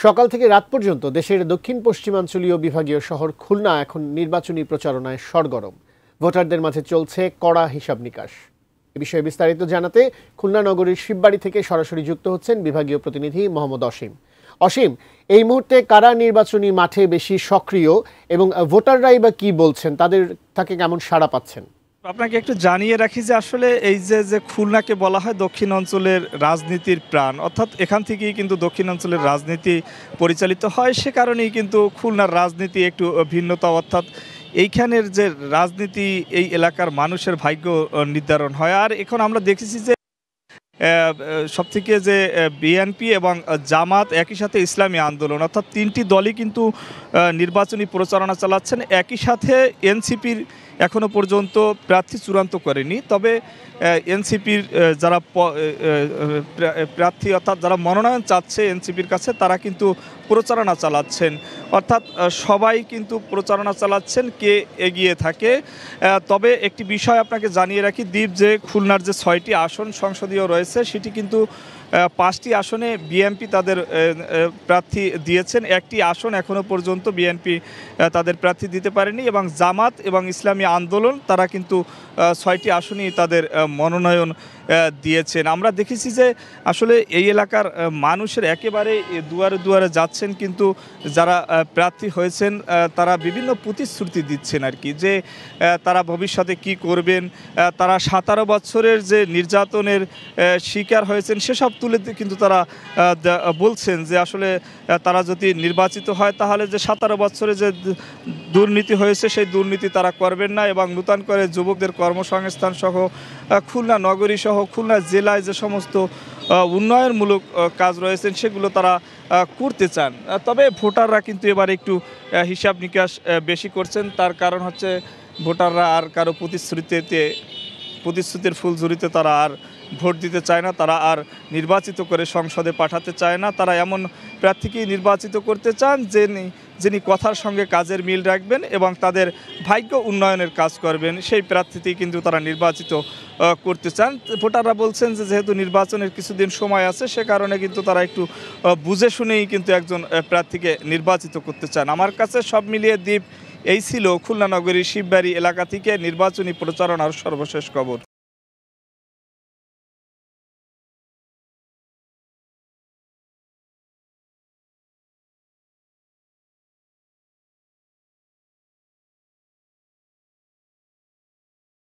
সকাল থেকে রাত পর্যন্ত দেশের দক্ষিণ পশ্চিমাঞ্চলীয় বিভাগীয় শহর খুলনা এখন নির্বাচনী প্রচারণায় সরগরম। ভোটারদের মাঝে চলছে কড়া হিসাব নিকাশ। এ বিষয়ে বিস্তারিত জানাতে খুলনা নগরীর শিববাড়ি থেকে সরাসরি যুক্ত হচ্ছেন বিভাগীয় প্রতিনিধি মোহাম্মদ অসীম। অসীম, এই মুহূর্তে কারা নির্বাচনী মাঠে বেশি সক্রিয় এবং ভোটাররাই বা কি বলছেন, তাকে কেমন সাড়া পাচ্ছেন? আপনাকে একটু জানিয়ে রাখি যে আসলে এই যে খুলনাকে বলা হয় দক্ষিণ অঞ্চলের রাজনীতির প্রাণ, অর্থাৎ এখান থেকেই কিন্তু দক্ষিণ অঞ্চলের রাজনীতি পরিচালিত হয়। সে কারণেই কিন্তু খুলনার রাজনীতি একটু ভিন্নতা, অর্থাৎ এইখানের যে রাজনীতি এই এলাকার মানুষের ভাগ্য নির্ধারণ হয়। আর এখন আমরা দেখেছি যে সবথেকে যে বিএনপি এবং জামাত, একই সাথে ইসলামী আন্দোলন, অর্থাৎ তিনটি দলই কিন্তু নির্বাচনী প্রচারণা চালাচ্ছেন। একই সাথে এনসিপির এখনও পর্যন্ত প্রার্থী চূড়ান্ত করেনি, তবে এনসিপির যারা প্রার্থী অর্থাৎ যারা মনোনয়ন চাচ্ছে এনসিপির কাছে, তারা কিন্তু প্রচারণা চালাচ্ছেন। অর্থাৎ সবাই কিন্তু প্রচারণা চালাচ্ছেন কে এগিয়ে থাকে। তবে একটি বিষয় আপনাকে জানিয়ে রাখি দীপ, যে খুলনার যে 6টি আসন সংসদীয় রয়েছে সেটি কিন্তু 5টি আসনে বিএনপি তাদের প্রার্থী দিয়েছেন। একটি আসন এখনও পর্যন্ত বিএনপি তাদের প্রার্থী দিতে পারেনি এবং জামাত এবং ইসলামী আন্দোলন তারা কিন্তু 6টি আসনই তাদের মনোনয়ন দিয়েছেন। আমরা দেখেছি যে আসলে এই এলাকার মানুষের একেবারে দুয়ারে দুয়ারে যাচ্ছেন, কিন্তু যারা প্রার্থী হয়েছেন তারা বিভিন্ন প্রতিশ্রুতি দিচ্ছেন আর কি, যে তারা ভবিষ্যতে কি করবেন। তারা 17 বছরের যে নির্যাতনের শিকার হয়েছেন সেসব তুলে কিন্তু তারা বলছেন যে আসলে তারা যদি নির্বাচিত হয় তাহলে যে 17 বছরে যে দুর্নীতি হয়েছে সেই দুর্নীতি তারা করবেন না, এবং নূতন করে যুবকদের কর্মসংস্থান সহ খুলনা নগরী সহ খুলনা জেলায় যে সমস্ত উন্নয়নমূলক কাজ রয়েছেন সেগুলো তারা করতে চান। তবে ভোটাররা কিন্তু এবার একটু হিসাব নিকাশ বেশি করছেন। তার কারণ হচ্ছে ভোটাররা আর কারো প্রতিশ্রুতির ফুলঝুরিতে তারা আর ভোট দিতে চায় না, তারা আর নির্বাচিত করে সংসদে পাঠাতে চায় না। তারা এমন প্রার্থীকেই নির্বাচিত করতে চান যিনি কথার সঙ্গে কাজের মিল রাখবেন এবং তাদের ভাগ্য উন্নয়নের কাজ করবেন, সেই প্রার্থীতেই কিন্তু তারা নির্বাচিত করতে চান। ভোটাররা বলছেন যে যেহেতু নির্বাচনের কিছুদিন সময় আছে সে কারণে কিন্তু তারা একটু বুঝে শুনেই কিন্তু একজন প্রার্থীকে নির্বাচিত করতে চান। আমার কাছে সব মিলিয়ে দ্বীপ এই ছিল খুলনা নগরীর শিববাড়ি এলাকা থেকে নির্বাচনী প্রচারণার সর্বশেষ খবর।